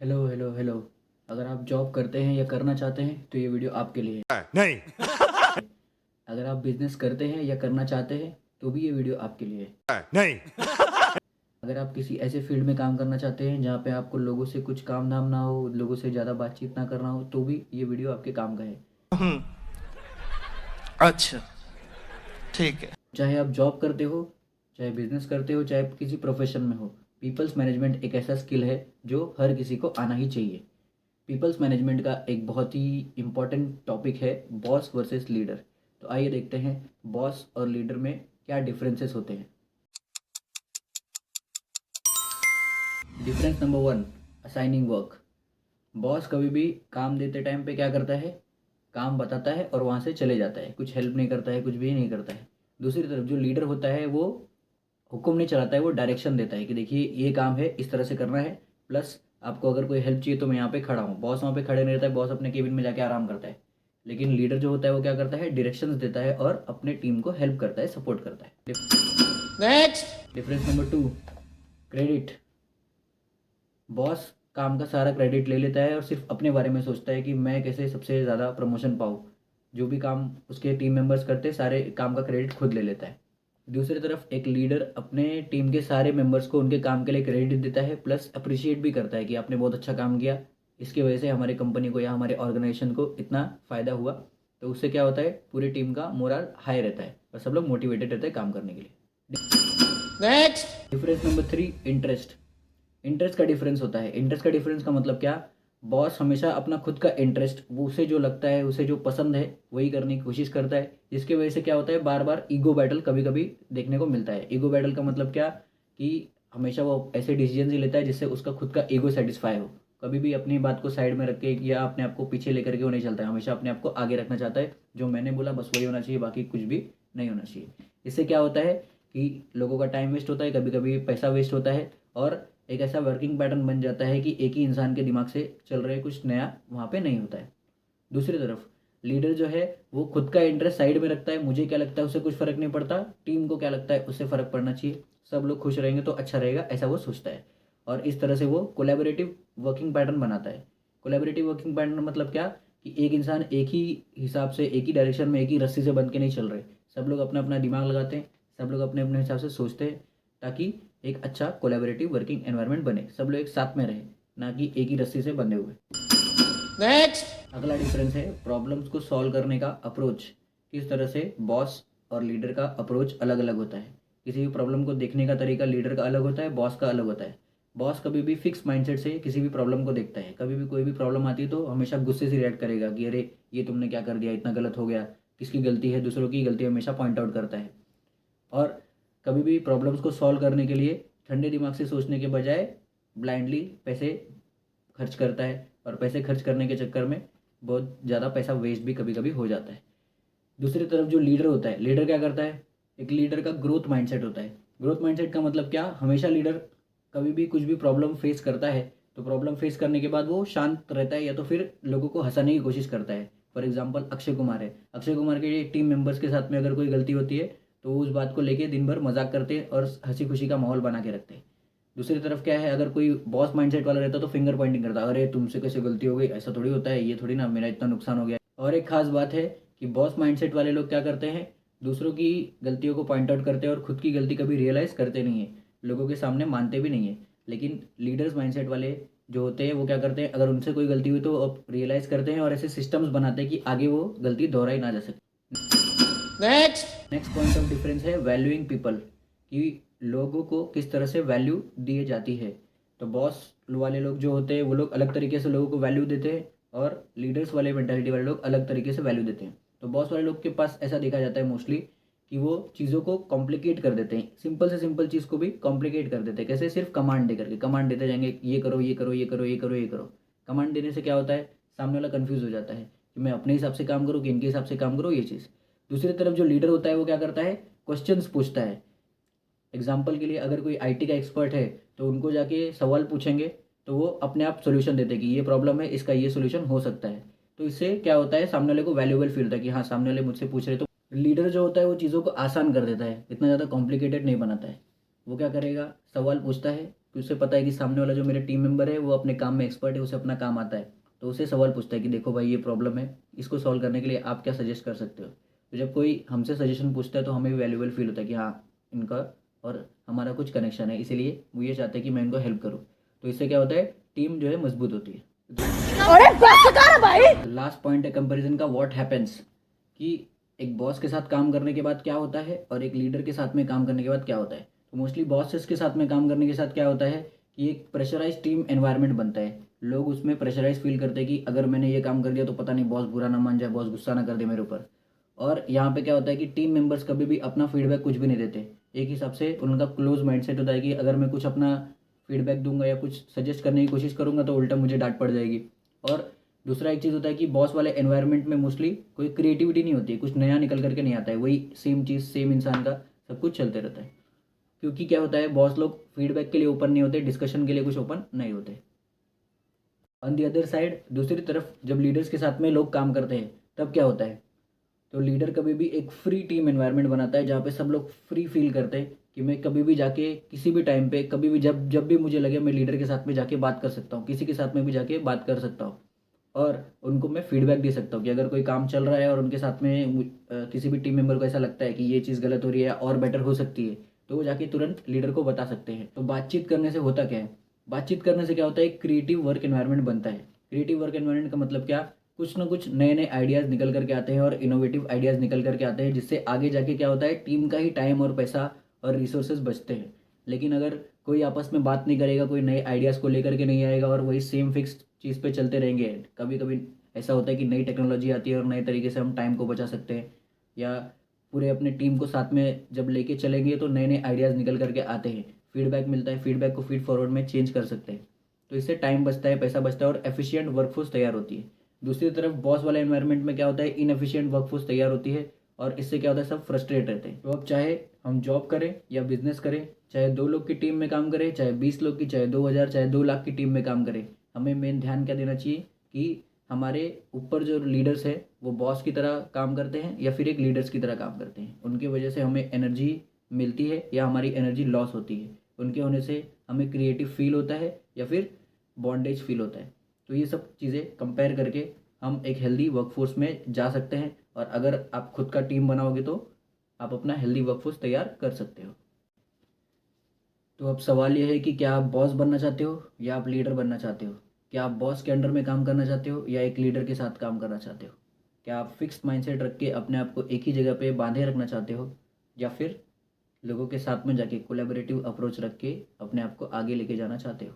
Hello hello hello. अगर आप job करते हैं या करना चाहते हैं तो ये वीडियो आपके लिए है। नहीं। अगर आप बिजनेस करते हैं या करना चाहते हैं तो भी ये वीडियो आपके लिए है। नहीं। अगर आप किसी ऐसे फील्ड में काम करना चाहते हैं जहाँ पे आपको लोगों से कुछ काम धाम ना हो, लोगों से ज़्यादा बातचीत ना करना हो, तो भी ये वीडियो आपके काम का है। अच्छा, ठीक है। चाहे आप जॉब करते हो, चाहे बिजनेस करते हो, चाहे आप किसी प्रोफेशन में हो, पीपल्स मैनेजमेंट एक ऐसा स्किल है जो हर किसी को आना ही चाहिए। पीपल्स मैनेजमेंट का एक बहुत ही इम्पॉर्टेंट टॉपिक है बॉस वर्सेस लीडर। तो आइए देखते हैं बॉस और लीडर में क्या डिफरेंसेस होते हैं। Difference number one, assigning work. Boss कभी भी काम देते टाइम पे क्या करता है, काम बताता है और वहाँ से चले जाता है, कुछ हेल्प नहीं करता है, कुछ भी नहीं करता है। दूसरी तरफ जो लीडर होता है वो हुक्म नहीं चलाता है, वो डायरेक्शन देता है कि देखिए ये काम है, इस तरह से करना है। प्लस आपको अगर कोई हेल्प चाहिए तो मैं यहाँ पे खड़ा हूँ। बॉस वहाँ पे खड़े नहीं रहता है, बॉस अपने केबिन में जाके आराम करता है। लेकिन लीडर जो होता है वो क्या करता है, डायरेक्शंस देता है और अपने टीम को हेल्प करता है, सपोर्ट करता है। Next. Difference number two, credit. Boss काम का सारा क्रेडिट ले लेता है और सिर्फ अपने बारे में सोचता है कि मैं कैसे सबसे ज़्यादा प्रमोशन पाऊँ। जो भी काम उसके टीम मेंबर्स करते हैं सारे काम का क्रेडिट खुद ले लेता है। दूसरी तरफ एक लीडर अपने टीम के सारे मेंबर्स को उनके काम के लिए क्रेडिट देता है, प्लस अप्रिशिएट भी करता है कि आपने बहुत अच्छा काम किया, इसकी वजह से हमारे कंपनी को या हमारे ऑर्गेनाइजेशन को इतना फ़ायदा हुआ। तो उससे क्या होता है, पूरी टीम का मोरल हाई रहता है और सब लोग मोटिवेटेड रहते हैं काम करने के लिए। Next. Difference number three, interest. Interest का डिफरेंस होता है। इंटरेस्ट का डिफरेंस का मतलब क्या, बॉस हमेशा अपना खुद का इंटरेस्ट, वो उसे जो लगता है, उसे जो पसंद है वही करने की कोशिश करता है, जिसकी वजह से क्या होता है, बार बार ईगो बैटल कभी कभी देखने को मिलता है। ईगो बैटल का मतलब क्या, कि हमेशा वो ऐसे डिसीजन ही लेता है जिससे उसका खुद का ईगो सेटिस्फाई हो। कभी भी अपनी बात को साइड में रख के या अपने आप को पीछे लेकर के वो नहीं चलता है, हमेशा अपने आप को आगे रखना चाहता है। जो मैंने बोला बस वही होना चाहिए, बाकी कुछ भी नहीं होना चाहिए। इससे क्या होता है कि लोगों का टाइम वेस्ट होता है, कभी कभी पैसा वेस्ट होता है, और एक ऐसा वर्किंग पैटर्न बन जाता है कि एक ही इंसान के दिमाग से चल रहे कुछ नया वहाँ पे नहीं होता है। दूसरी तरफ लीडर जो है वो खुद का इंटरेस्ट साइड में रखता है, मुझे क्या लगता है उससे कुछ फर्क नहीं पड़ता, टीम को क्या लगता है उससे फर्क पड़ना चाहिए, सब लोग खुश रहेंगे तो अच्छा रहेगा, ऐसा वो सोचता है। और इस तरह से वो कोलैबोरेटिव वर्किंग पैटर्न बनाता है। कोलैबोरेटिव वर्किंग पैटर्न मतलब क्या, कि एक इंसान एक ही हिसाब से, एक ही डायरेक्शन में, एक ही रस्सी से बंध के नहीं चल रहे, सब लोग अपना अपना दिमाग लगाते हैं, सब लोग अपने अपने हिसाब से सोचते हैं, ताकि एक अच्छा कोलैबोरेटिव वर्किंग एनवायरनमेंट बने, सब लोग एक साथ में रहे, ना कि एक ही रस्सी से बंधे हुए। नेक्स्ट। अगला डिफरेंस है प्रॉब्लम्स को सॉल्व करने का अप्रोच। किस तरह से बॉस और लीडर का अप्रोच अलग अलग होता है। किसी भी प्रॉब्लम को देखने का तरीका लीडर का अलग होता है, बॉस का अलग होता है। बॉस कभी भी फिक्स माइंडसेट से किसी भी प्रॉब्लम को देखता है। कभी भी कोई भी प्रॉब्लम आती है तो हमेशा गुस्से से रिएक्ट करेगा कि अरे ये तुमने क्या कर दिया, इतना गलत हो गया, किसकी गलती है, दूसरों की गलती हमेशा पॉइंट आउट करता है। और कभी भी प्रॉब्लम्स को सॉल्व करने के लिए ठंडे दिमाग से सोचने के बजाय ब्लाइंडली पैसे खर्च करता है, और पैसे खर्च करने के चक्कर में बहुत ज़्यादा पैसा वेस्ट भी कभी कभी हो जाता है। दूसरी तरफ जो लीडर होता है, लीडर क्या करता है, एक लीडर का ग्रोथ माइंडसेट होता है। ग्रोथ माइंडसेट का मतलब क्या, हमेशा लीडर कभी भी कुछ भी प्रॉब्लम फेस करता है तो प्रॉब्लम फेस करने के बाद वो शांत रहता है या तो फिर लोगों को हंसाने की कोशिश करता है। फॉर एग्जाम्पल अक्षय कुमार है, अक्षय कुमार के टीम मेंबर्स के साथ में अगर कोई गलती होती है तो वो उस बात को लेके दिन भर मजाक करते हैं और हंसी खुशी का माहौल बना के रखते हैं। दूसरी तरफ क्या है, अगर कोई बॉस माइंडसेट वाला रहता तो फिंगर पॉइंटिंग करता, अरे तुमसे कैसे गलती हो गई, ऐसा थोड़ी होता है, ये थोड़ी ना, मेरा इतना नुकसान हो गया। और एक खास बात है कि बॉस माइंडसेट वाले लोग क्या करते हैं, दूसरों की गलतियों को पॉइंट आउट करते हैं और खुद की गलती कभी रियलाइज करते नहीं है, लोगों के सामने मानते भी नहीं है। लेकिन लीडर्स माइंडसेट वाले जो होते हैं वो क्या करते हैं, अगर उनसे कोई गलती हुई तो अब रियलाइज करते हैं और ऐसे सिस्टम्स बनाते हैं कि आगे वो गलती दोहराई ना जा सके। Next. Next point of difference है वैल्यूइंग पीपल, कि लोगों को किस तरह से वैल्यू दी जाती है। तो बॉस वाले लोग जो होते हैं वो लोग अलग तरीके से लोगों को वैल्यू देते हैं, और लीडर्स वाले मेंटालिटी वाले लोग अलग तरीके से वैल्यू देते हैं। तो बॉस वाले लोग के पास ऐसा देखा जाता है मोस्टली कि वो चीज़ों को कॉम्प्लिकेट कर देते हैं, सिंपल से सिंपल चीज़ को भी कॉम्प्लिकेट कर देते हैं। कैसे, सिर्फ कमांड दे करके, कमांड देते जाएंगे, ये करो ये करो ये करो ये करो ये करो। कमांड देने से क्या होता है, सामने वाला कंफ्यूज हो जाता है कि मैं अपने हिसाब से काम करूँ कि इनके हिसाब से काम करूँ, ये चीज़। दूसरी तरफ जो लीडर होता है वो क्या करता है, क्वेश्चंस पूछता है। एग्जाम्पल के लिए अगर कोई आईटी का एक्सपर्ट है तो उनको जाके सवाल पूछेंगे तो वो अपने आप सोल्यूशन देते हैं कि ये प्रॉब्लम है, इसका ये सोल्यूशन हो सकता है। तो इससे क्या होता है, सामने वाले को वैल्यूएबल फील होता है कि हाँ सामने वाले मुझसे पूछ रहे। तो लीडर जो होता है वो चीज़ों को आसान कर देता है, इतना ज़्यादा कॉम्प्लिकेटेड नहीं बनाता है। वो क्या करेगा, सवाल पूछता है, कि उसे पता है कि सामने वाला जो मेरा टीम मेंबर है वो अपने काम में एक्सपर्ट है, उसे अपना काम आता है, तो उसे सवाल पूछता है कि देखो भाई ये प्रॉब्लम है, इसको सॉल्व करने के लिए आप क्या सजेस्ट कर सकते हो। तो जब कोई हमसे सजेशन पूछता है तो हमें भी वैल्यूबल फील होता है कि हाँ, इनका और हमारा कुछ कनेक्शन है, इसीलिए वो ये चाहते हैं कि मैं इनको हेल्प करूँ। तो इससे क्या होता है, टीम जो है मजबूत होती है। अरे बस कर भाई। लास्ट पॉइंट है कंपैरिजन का, व्हाट हैपेंस, कि एक बॉस के साथ काम करने के बाद क्या होता है और एक लीडर के साथ में काम करने के बाद क्या होता है। तो मोस्टली बॉसेस के साथ में काम करने के साथ क्या होता है कि एक प्रेशराइज टीम एनवायरनमेंट बनता है। लोग उसमें प्रेशराइज फील करते हैं कि अगर मैंने ये काम कर दिया तो पता नहीं बॉस बुरा ना मान जाए, बॉस गुस्सा ना कर दे मेरे ऊपर। और यहाँ पे क्या होता है कि टीम मेंबर्स कभी भी अपना फीडबैक कुछ भी नहीं देते। एक हिसाब से उनका क्लोज माइंडसेट होता है कि अगर मैं कुछ अपना फीडबैक दूंगा या कुछ सजेस्ट करने की कोशिश करूंगा तो उल्टा मुझे डांट पड़ जाएगी। और दूसरा एक चीज़ होता है कि बॉस वाले एनवायरनमेंट में मोस्टली कोई क्रिएटिविटी नहीं होती है, कुछ नया निकल करके नहीं आता है, वही सेम चीज़ सेम इंसान का सब कुछ चलते रहता है। क्योंकि क्या होता है, बॉस लोग फीडबैक के लिए ओपन नहीं होते, डिस्कशन के लिए कुछ ओपन नहीं होते। ऑन दी अदर साइड, दूसरी तरफ जब लीडर्स के साथ में लोग काम करते हैं तब क्या होता है, तो लीडर कभी भी एक फ्री टीम एनवायरनमेंट बनाता है जहाँ पे सब लोग फ्री फील करते हैं कि मैं कभी भी जाके किसी भी टाइम पे कभी भी जब जब भी मुझे लगे मैं लीडर के साथ में जाके बात कर सकता हूँ, किसी के साथ में भी जाके बात कर सकता हूँ। और उनको मैं फीडबैक दे सकता हूँ कि अगर कोई काम चल रहा है और उनके साथ में किसी भी टीम मेंबर को ऐसा लगता है कि ये चीज़ गलत हो रही है और बेटर हो सकती है, तो वो जाके तुरंत लीडर को बता सकते हैं। तो बातचीत करने से होता क्या है, बातचीत करने से क्या होता है, एक क्रिएटिव वर्क एनवायरनमेंट बनता है। क्रिएटिव वर्क एनवायरनमेंट का मतलब क्या, कुछ ना कुछ नए नए आइडियाज़ निकल करके आते हैं और इनोवेटिव आइडियाज़ निकल करके आते हैं, जिससे आगे जाके क्या होता है, टीम का ही टाइम और पैसा और रिसोर्सेज बचते हैं। लेकिन अगर कोई आपस में बात नहीं करेगा, कोई नए आइडियाज़ को लेकर के नहीं आएगा और वही सेम फिक्स चीज़ पे चलते रहेंगे, कभी कभी ऐसा होता है कि नई टेक्नोलॉजी आती है और नए तरीके से हम टाइम को बचा सकते हैं, या पूरे अपने टीम को साथ में जब लेके चलेंगे तो नए नए आइडियाज़ निकल करके आते हैं, फीडबैक मिलता है, फीडबैक को फीड फॉरवर्ड में चेंज कर सकते हैं। तो इससे टाइम बचता है, पैसा बचता है और एफिशिएंट वर्कफोर्स तैयार होती है। दूसरी तरफ बॉस वाले एनवायरनमेंट में क्या होता है, इनएफिशिएंट वर्कफोर्स तैयार होती है और इससे क्या होता है, सब फ्रस्ट्रेट रहते हैं। तो अब चाहे हम जॉब करें या बिजनेस करें, चाहे 2 लोग की टीम में काम करें, चाहे 20 लोग की, चाहे 2000, चाहे 2 लाख की टीम में काम करें, हमें मेन ध्यान क्या देना चाहिए कि हमारे ऊपर जो लीडर्स है वो बॉस की तरह काम करते हैं या फिर एक लीडर्स की तरह काम करते हैं। उनकी वजह से हमें एनर्जी मिलती है या हमारी एनर्जी लॉस होती है, उनके होने से हमें क्रिएटिव फील होता है या फिर बॉन्डेज फील होता है। तो ये सब चीज़ें कंपेयर करके हम एक हेल्दी वर्कफोर्स में जा सकते हैं, और अगर आप खुद का टीम बनाओगे तो आप अपना हेल्दी वर्कफोर्स तैयार कर सकते हो। तो अब सवाल यह है कि क्या आप बॉस बनना चाहते हो या आप लीडर बनना चाहते हो। क्या आप बॉस के अंडर में काम करना चाहते हो या एक लीडर के साथ काम करना चाहते हो। क्या आप फिक्स्ड माइंडसेट रख के अपने आप को एक ही जगह पे बांधे रखना चाहते हो, या फिर लोगों के साथ में जाके कोलैबोरेटिव अप्रोच रख के अपने आप को आगे लेके जाना चाहते हो।